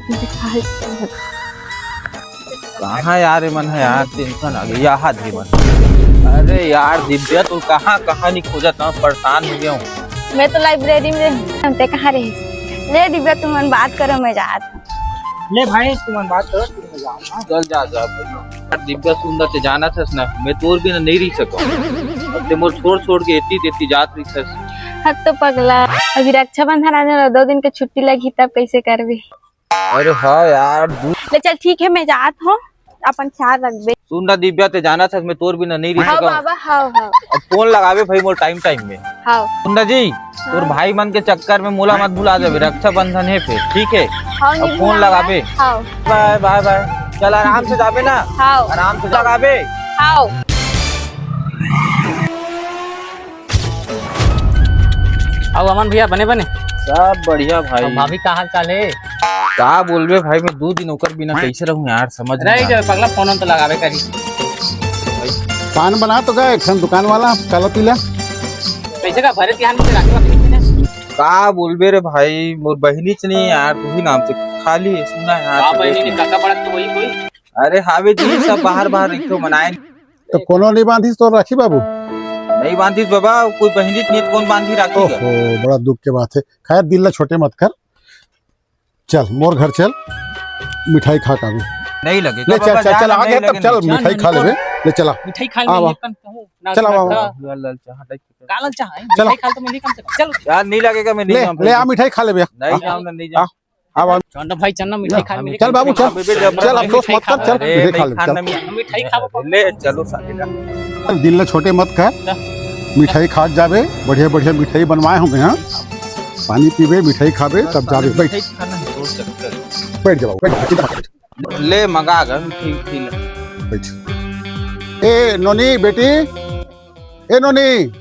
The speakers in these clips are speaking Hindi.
तुझे खाए कहाँ यार ये मन है यार, टेंशन आ गई यार हाथ मन। अरे यार दिव्या तू कहाँ कहाँ नहीं खोजा था, परेशान हो गया हूँ। मैं तो लाइब्रेरी में ते कहाँ रही। ले दिव्या तुम मन बात करो, मैं जात हूँ। ले भाई तुम मन बात करो, तुम जा। चल जा जा यार, दिव्या सुंदर ते जाना था ना, मैं तोर भी नहीं रह सका। ते मोर छोड़ छोड़ के एती जात रही था। हद तो पगला, अभी रक्षाबंधन आने वाला, 2 दिन की छुट्टी लगी तब कैसे करबी। अरे हाँ यार ले चल ठीक है, मैं जात हूँ, अपन ख्याल रख बे। सुंदर दिव्या ते जाना था, मैं तोर भी नहीं रह हाँ सका। बाबा हाँ हाँ अब फोन लगावे भाई मोर टाइम में। हाँ सुंदर जी तोर भाई मन के चक्कर में मोला मत भुला जावे, रक्षाबंधन है फिर ठीक है। हाँ अब फोन लगावे। हाँ बाय बाय बाय, चल आराम से जावे ना। हाँ आराम से लगावे। हाँ। अब अमन भैया बने बने सब बढ़िया भाई। भाभी का हाल चाल है? का बोलबे भाई, मैं 2 दिन ओकर बिना कैसे रहूं यार, समझ नहीं रही आ पगला फोन तो लगावे करी। पान बना तो गए एक दुकान वाला काला पीला। पैसे का भरे ध्यान में रखवा। का बोलबे रे भाई, मोर बहिनी च नहीं यार, तू ही नाम से खाली है सुना यार। हां बहिनी ने काका पड़ा तो वही कोई। अरे हावे जी सब बाहर बाहर रिखो मनाए। तो कोनो नहीं बांधी तो राखी बाबू नहीं बांधी बाबा, कोई बहिनी नहीं कौन बांधी राखी। ओहो बड़ा दुख के बात है। खैर दिल ला छोटे मत कर, चल मोर घर चल, मिठाई खा का भी नहीं लगे। ले चल चल चल आ गया तब चल मिठाई खा ले। ले चला मिठाई खा ले अपन कहूं। चल आओ कालल चाह है चलो। मिठाई खा तो मिली कम से कम। चलो यार नहीं लगेगा, मैं नहीं ले जाऊं। ले आ मिठाई खा ले भैया। नहीं जाऊं ना, नहीं जाऊं। अब चंदा भाई चन्ना मिठाई खा मिली। चल बाबू चल चल, अफसोस मत कर, चल अरे मिठाई खा नहीं ले खाना, चल। मिठाई खाओ। ले चलो साले। चल दिल ला छोटे मत कर, मिठाई खा जाबे, बढ़िया बढ़िया मिठाई बनवाए होंगे। हाँ पानी पीबे मिठाई खाबे तब जाबे। बैठ बैठ जाओ, बैठ ले मंगा गन ठीक ठीक। बैठ। ए नोनी बेटी, ए नोनी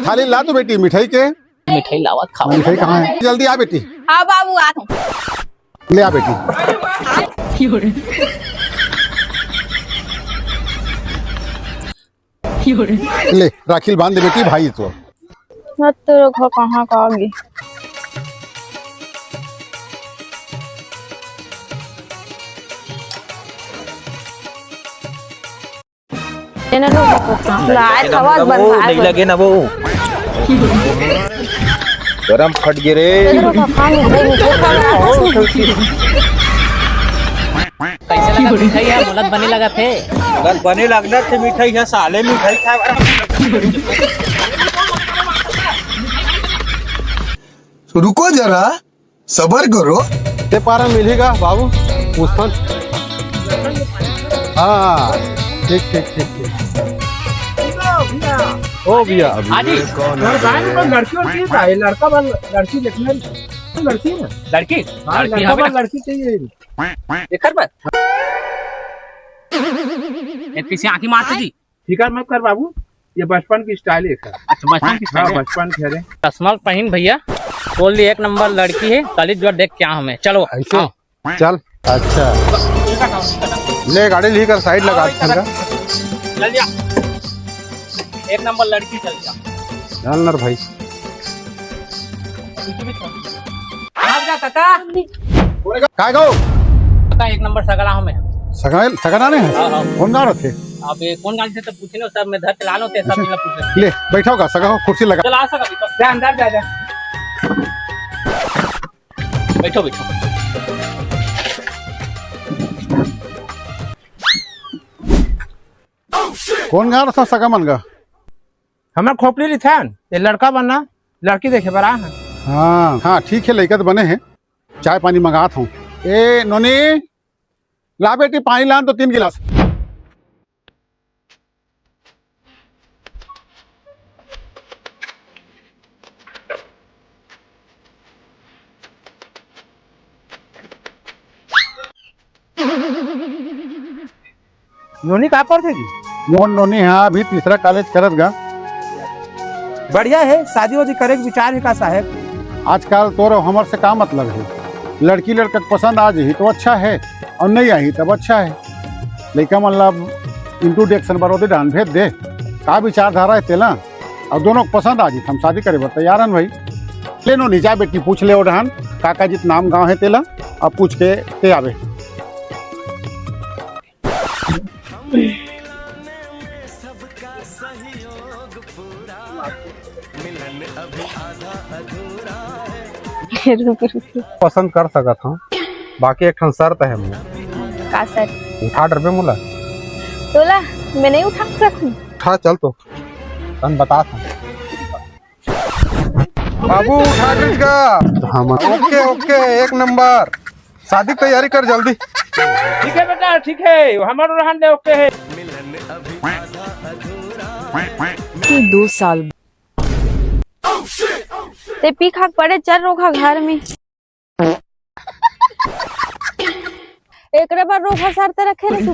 थाली ला दो बेटी मिठाई के। मिठाई लावत खाओ। मिठाई कहाँ है? जल्दी आ बेटी। हाँ बाबू आत हूँ। ले आ बेटी। ले राखी बांध दे बेटी, भाई तो मैं तेरे घर कहाँ का आ गई। नहीं लगे ना वो गरम फट गिरे। कैसे लगा मिठाई है? मुलत बने लगा थे। अगर बने लगना थे मिठाई है, साले मिठाई खा। रुको जरा सबर करो। ते पारा मिलेगा बाबू मुस्तफा। हाँ ठीक ठीक ठीक ठीक। ओ भैया आजी लड़का लड़की देखना, लड़की ना लड़की लड़की चाहिए। देखर पर एक पीछे आंखी मारती थी। फिकर मत कर बाबू, ये बचपन की स्टाइल है। अच्छा बचपन की हाँ स्टाइल है। बचपन की है। चश्मा पहन भैया, बोल दी 1 नंबर लड़की है। कॉलेज जो देख क्या हमें। चलो ऐसे आओ। चल। अच्छा ले गाड़ी लेकर साइड लगा दे। चल जा 1 नंबर लड़की। चल जा चल नर भाई। काका काय गो काका 1 नंबर सगला हमें। सगन सगन आने हैं। हाँ, हाँ। कौन गा रहे थे? अब ये कौन गाड़ी से तो पूछे ना, सब में धर चला लो ते सब मिला पूछे। ले बैठा होगा सगा हो, कुर्सी लगा। चला सका भी तो जा अंदर जा बैठो बैठो। कौन गा रहा था सगा मन का? हमारा खोपड़ी लिथान ये लड़का बनना, लड़की देखे बड़ा है। हाँ हाँ ठीक है, लड़का तो बने हैं। चाय पानी मंगाता हूँ। ए नोनी ला बेटी पानी लान तो 3 गिलास। नोनी कहाँ पर थी? मोहन नोनी हाँ अभी तीसरा कॉलेज करत गा। बढ़िया है, शादी वादी करे के विचार है का साहब? आजकल तो हमर से का मतलब है, लड़की लड़का पसंद आ जाही तो अच्छा है, और नहीं आई तब अच्छा है। लड़का मतलब इंट्रोडक्शन बरोदे डान भेज दे, का विचारधारा है तेला, और दोनों को पसंद आ जी हम शादी करे बर तैयार हैं भाई। ले नो नीचा बेटी पूछ ले ओढ़ान काका जित नाम गांव है तेला अब पूछ के ते आवे। रुक रुक पसंद कर सकत हूँ, बाकी एक ठन शर्त है मोला। का सर 60 रुपये मोला। तोला मैं नहीं उठा सकूं। उठा चल तो तन बता था बाबू उठा का। हम ओके ओके एक नंबर। शादी की तैयारी कर जल्दी। ठीक है बेटा, ठीक है, हमारा रहन दे, ओके है। 2 साल ते पी खाक पड़े चल रोखा घर में एक बार रोखा सारते रखे रे तू।